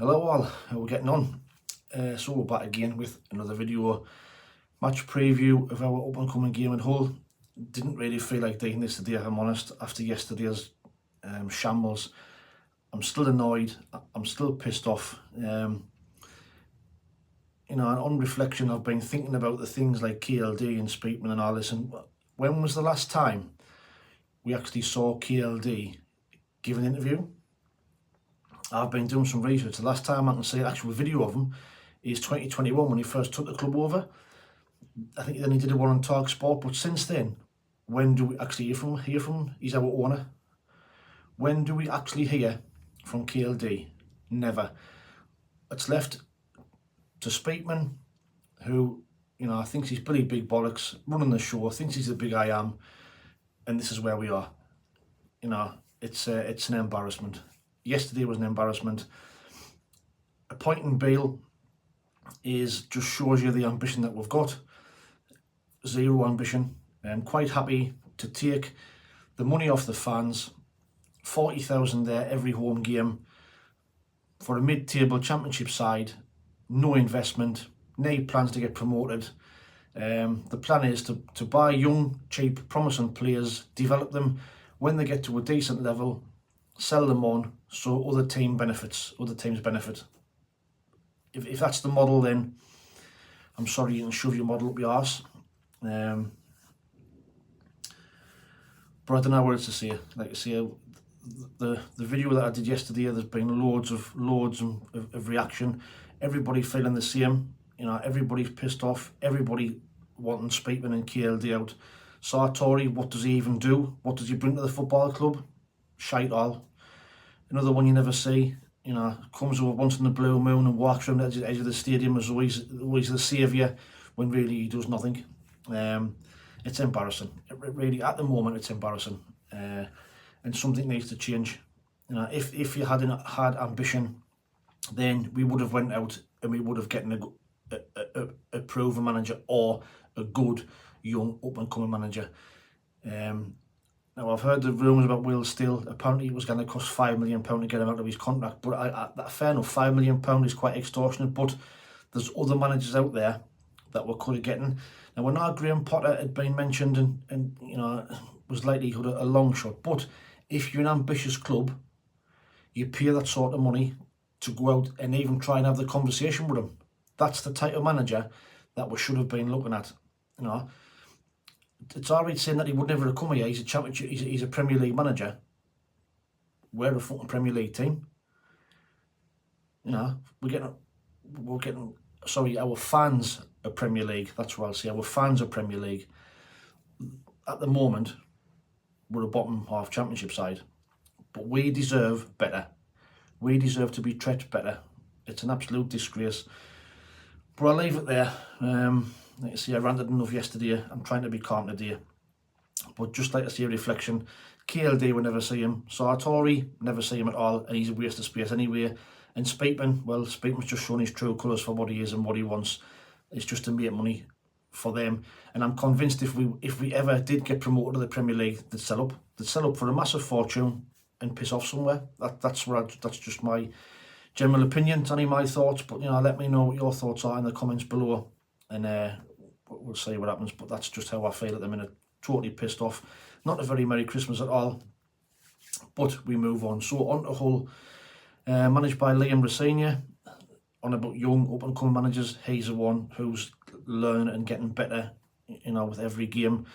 Hello all, how are we getting on? So we're back again with another video match preview of our up and coming game at Hull. Didn't really feel like doing this today, if I'm honest, after yesterday's shambles. I'm still annoyed, I'm still pissed off. And on reflection, I've been thinking about the things like KLD and Speakman and all this, and when was the last time we actually saw KLD give an interview? I've been doing some research. The last time I can see an actual video of him is 2021 when he first took the club over. I think then he did one on Talk Sport, but since then, when do we actually hear from him? He's our owner. When do we actually hear from KLD? Never. It's left to Speakman, who, thinks he's pretty big bollocks, running the show, thinks he's the big I am, and this is where we are. It's an embarrassment. Yesterday was an embarrassment. Appointing Beale just shows you the ambition that we've got. Zero ambition. I'm quite happy to take the money off the fans, 40,000 there every home game for a mid-table championship side. No investment, no plans to get promoted. The plan is to buy young, cheap, promising players, develop them. When they get to a decent level, sell them on so other teams benefit. If that's the model, then I'm sorry, you can shove your model up your arse. But I don't know what else to say. Like I say, the video that I did yesterday, there's been loads of reaction. Everybody feeling the same. Everybody's pissed off. Everybody wanting Speakman and KLD out. Sartori, what does he even do? What does he bring to the football club? Shite all. Another one you never see, comes over once in the blue moon and walks around the edge of the stadium as always the saviour, when really he does nothing. It's embarrassing. Really, at the moment, it's embarrassing. And something needs to change. If you had ambition, then we would have went out and we would have gotten a proven manager or a good young up and coming manager. Now, I've heard the rumours about Will Still. Apparently it was going to cost £5 million to get him out of his contract, but fair enough, £5 million is quite extortionate, but there's other managers out there that we could have gotten. Now, when our Graham Potter had been mentioned and was likelihood a long shot, but if you're an ambitious club, you pay that sort of money to go out and even try and have the conversation with him. That's the type of manager that we should have been looking at. It's alright saying that he would never have come here. He's a championship. He's a Premier League manager. We're a fucking Premier League team. We're getting. Sorry, our fans are Premier League. That's what I'll say. Our fans are Premier League. At the moment, we're a bottom half Championship side, but we deserve better. We deserve to be treated better. It's an absolute disgrace. But I'll leave it there. Like I say, I ranted enough yesterday. I'm trying to be calm today. But just like I say, a reflection, KLD will never see him. Sartori, never see him at all, and he's a waste of space anyway. And Speakman, well, Speakman's just shown his true colours for what he is and what he wants. It's just to make money for them. And I'm convinced if we ever did get promoted to the Premier League, they'd sell up. They'd sell up for a massive fortune and piss off somewhere. That's just my general opinion. It's only my thoughts, but let me know what your thoughts are in the comments below, and we'll see what happens. But that's just how I feel at the minute. Totally pissed off. Not a very Merry Christmas at all. But we move on. So on to Hull, managed by Liam Roseniors. On about young up and coming managers, he's the one who's learning and getting better, with every game.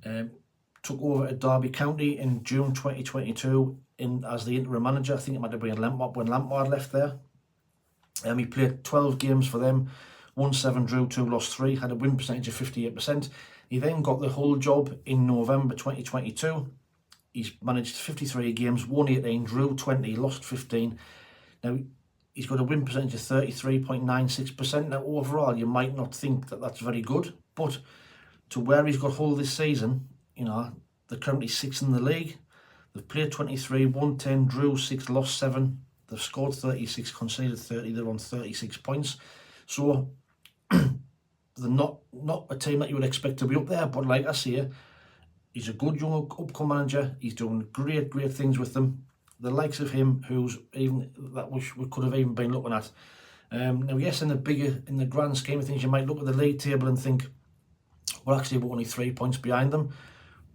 Took over at Derby County in June 2022 as the interim manager. I think it might have been when Lampard left there. He played 12 games for them, won 7, drew 2, lost 3, had a win percentage of 58%. He then got the whole job in November 2022. He's managed 53 games, won 18, drew 20, lost 15. Now, he's got a win percentage of 33.96%. Now, overall, you might not think that that's very good, but to where he's got Hull this season, they're currently 6th in the league. They've played 23, won 10, drew 6, lost 7. They've scored 36, conceded 30. They're on 36 points. So they're not a team that you would expect to be up there. But like I say, he's a good young upcoming manager. He's doing great things with them. the likes of him, who's even that we could have even been looking at. Now, yes, in the grand scheme of things, you might look at the league table and think, well, actually, we're only 3 points behind them.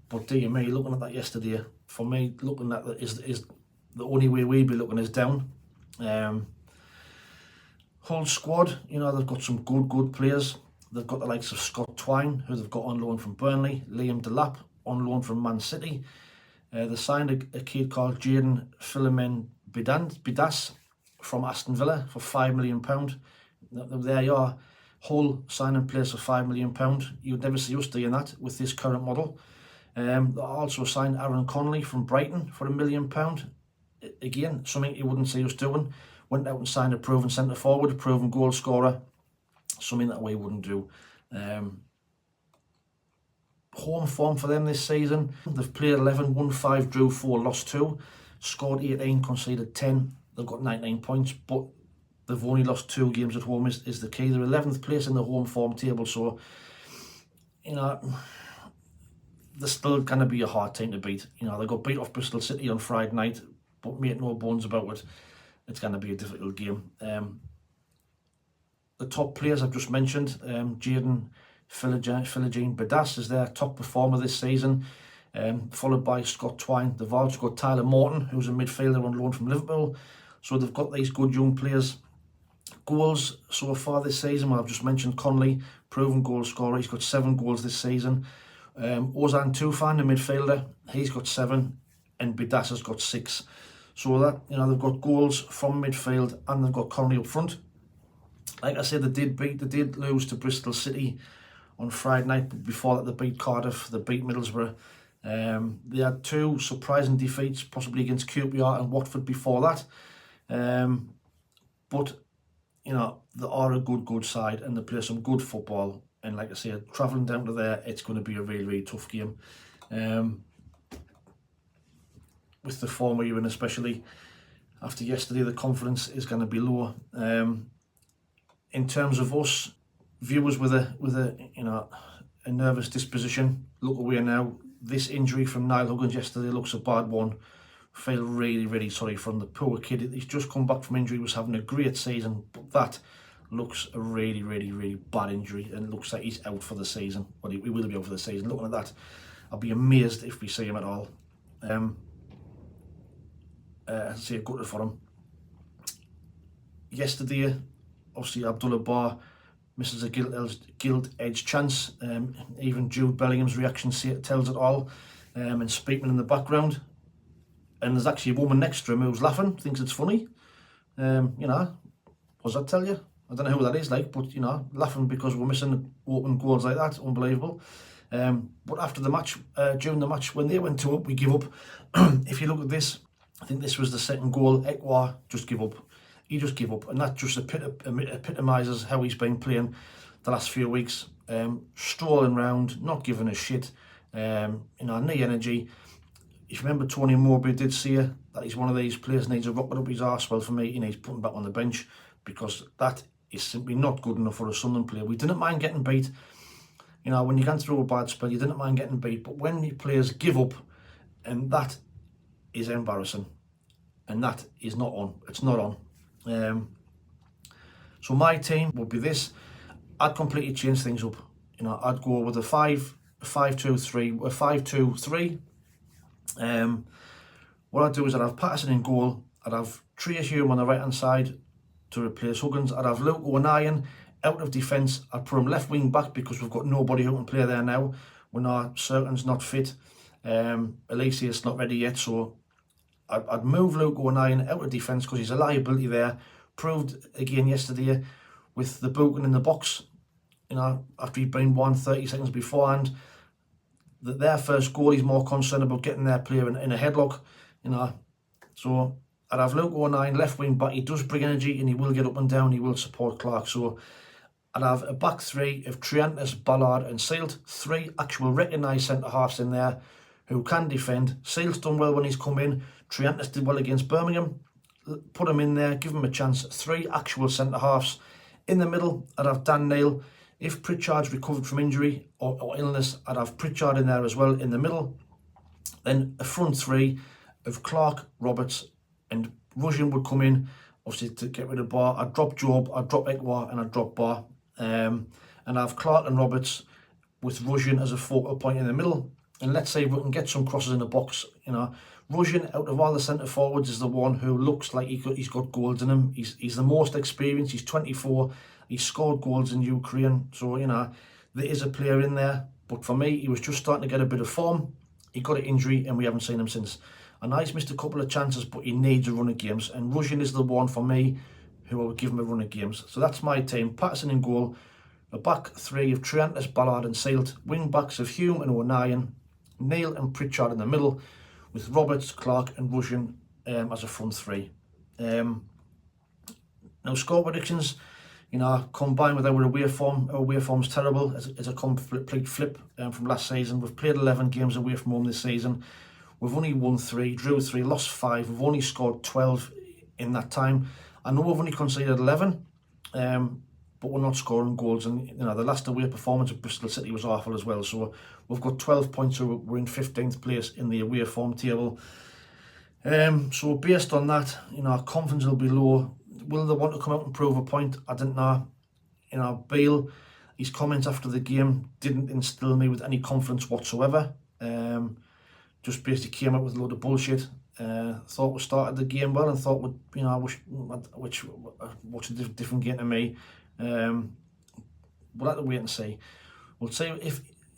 But dear me, looking at that yesterday, for me, looking at that is the only way we'd be looking is down. Hull squad, you know, they've got some good players. They've got the likes of Scott Twine, who they've got on loan from Burnley, Liam Delap on loan from Man City. They signed a kid called Jaden Philomen Bidas from Aston Villa for £5 million. There you are, Hull signing players for £5 million. You'd never see us doing that with this current model. They also signed Aaron Connolly from Brighton for £1 million. Again, something you wouldn't see us doing. Went out and signed a proven centre forward, a proven goal scorer. Something that we wouldn't do. Home form for them this season. They've played 11, won 5, drew 4, lost 2. Scored 18, conceded 10. They've got 19 points, but they've only lost 2 games at home is the key. They're 11th place in the home form table, so, you know, they're still going to be a hard team to beat. You know, they got beat off Bristol City on Friday night, but make no bones about it, it's going to be a difficult game. The top players I've just mentioned, Jaden Philomen Bidas is their top performer this season, followed by Scott Twine. They've also got Tyler Morton, who's a midfielder on loan from Liverpool. So they've got these good young players. Goals so far this season, well, I've just mentioned Connolly, proven goal scorer. He's got 7 goals this season. Ozan Tufan, the midfielder, he's got 7, and Bidas has got 6. So that, you know, they've got goals from midfield and they've got Connolly up front. Like I said, they did lose to Bristol City on Friday night, but before that they beat Cardiff, they beat Middlesbrough. They had 2 surprising defeats, possibly against QPR and Watford before that. But, you know, they are a good side and they play some good football. And like I said, travelling down to there, it's going to be a really tough game. With the form we're in, especially after yesterday, the confidence is going to be low. In terms of us, viewers with a you know, a nervous disposition, look away now. This injury from Niall Huggins yesterday looks a bad one. Feel really sorry from the poor kid. He's just come back from injury, was having a great season, but that looks a really bad injury and looks like he's out for the season. Well, he will be out for the season. Looking at that, I'll be amazed if we see him at all. I'd say a gutted for him. Yesterday, obviously Abdullah Bar misses a gilt-edged chance. Even Jude Bellingham's reaction tells it all. And Speakman in the background. And there's actually a woman next to him who's laughing, thinks it's funny. You know, what does that tell you? I don't know who that is, like, but, you know, laughing because we're missing open goals like that, unbelievable. But after the match, during the match, when they went to up, we give up. If you look at this, I think this was the second goal. Ekwa just give up. He just gave up, and that just epitomises how he's been playing the last few weeks. Strolling around, not giving a shit. You know, no energy. If you remember, Tony Mowbray did say that he's one of these players needs a rocket up his arse. Well, for me, he needs putting back on the bench because that is simply not good enough for a Sunderland player. We didn't mind getting beat. You know, when you can through a bad spell, you didn't mind getting beat. But when the players give up, and that is embarrassing, and that is not on. It's not on. So my team would be this. I'd completely change things up. You know, I'd go with a 5-2-3. What I'd do is I'd have Patterson in goal. I'd have Trace Hume on the right hand side to replace Huggins. I'd have Luke O'Nien out of defence. I'd put him left wing back because we've got nobody who can play there now. When our Certain's not fit. Alicia's not ready yet, so I'd move Luke O'Nien out of defence because he's a liability there. Proved again yesterday with the booking in the box, you know, after he'd been 30 seconds beforehand, that their first goal, he's more concerned about getting their player in a headlock, you know. So I'd have Luke O'Nien left wing back. He does bring energy and he will get up and down, he will support Clark. So I'd have a back 3 of Triantis, Ballard and Sealt. 3 actual recognised centre-halves in there who can defend. Sealt's done well when he's come in. Triantis did well against Birmingham. Put him in there, give him a chance. 3 actual centre-halves. In the middle, I'd have Dan Neil. If Pritchard's recovered from injury or illness, I'd have Pritchard in there as well in the middle. Then a front 3 of Clark, Roberts and Russian would come in, obviously, to get rid of Bar. I'd drop Job, I'd drop Ekwa, and I'd drop Bar. And I have Clark and Roberts with Russian as a focal point in the middle. And let's say we can get some crosses in the box. You know, Russian, out of all the centre forwards, is the one who looks like he's got goals in him. He's the most experienced. He's 24. He's scored goals in Ukraine. So, you know, there is a player in there. But for me, he was just starting to get a bit of form. He got an injury and we haven't seen him since. And he's missed a couple of chances, but he needs a run of games. And Russian is the one for me who I would give him a run of games. So that's my team. Patterson in goal. A back three of Triantis, Ballard and Sealt. Wing backs of Hume and O'Nien. Neil and Pritchard in the middle, with Roberts, Clark and Russian as a front three. Now score predictions, you know, combined with our away form's terrible. It's a complete flip from last season. We've played 11 games away from home this season. We've only won 3, drew 3, lost 5. We've only scored 12 in that time. I know we've only conceded 11, but we're not scoring goals. And you know, the last away performance at Bristol City was awful as well. So we've got 12 points, so we're in 15th place in the away form table. So based on that, you know, our confidence will be low. Will they want to come out and prove a point? I don't know. You know, Beale, his comments after the game didn't instill me with any confidence whatsoever. Just basically came out with a load of bullshit. Thought we started the game well and thought we'd, you know, which a different game to me. We'll have to wait and see. We'll see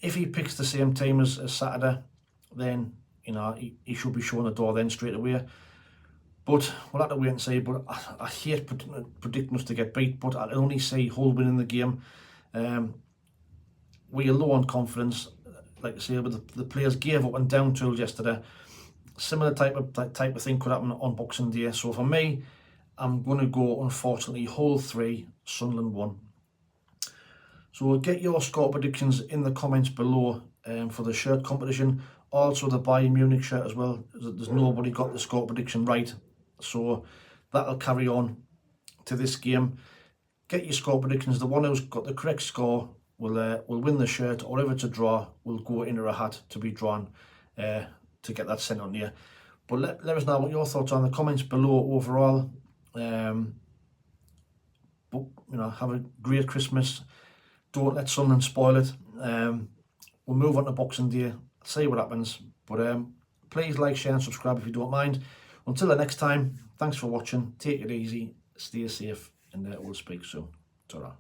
if he picks the same team as Saturday, then you know he should be showing the door then straight away. But we'll have to wait and see. But I hate predicting us to get beat, but I only see Hull winning the game. We are low on confidence. Like I say, but the players gave up and down tools yesterday. Similar type of thing could happen on Boxing Day. So for me, I'm going to go, unfortunately, Hull 3, Sunderland 1. So get your score predictions in the comments below for the shirt competition. Also the Bayern Munich shirt as well. There's nobody got the score prediction right. So that'll carry on to this game. Get your score predictions. The one who's got the correct score will win the shirt, or if it's a draw, will go into a hat to be drawn to get that sent on to you. But let us know what your thoughts are in the comments below overall. But you know, have a great Christmas. Don't let Sunderland spoil it. We'll move on to Boxing Day, see what happens. But please like, share and subscribe if you don't mind. Until the next time, thanks for watching. Take it easy, stay safe, and we'll speak soon. Ta-ra.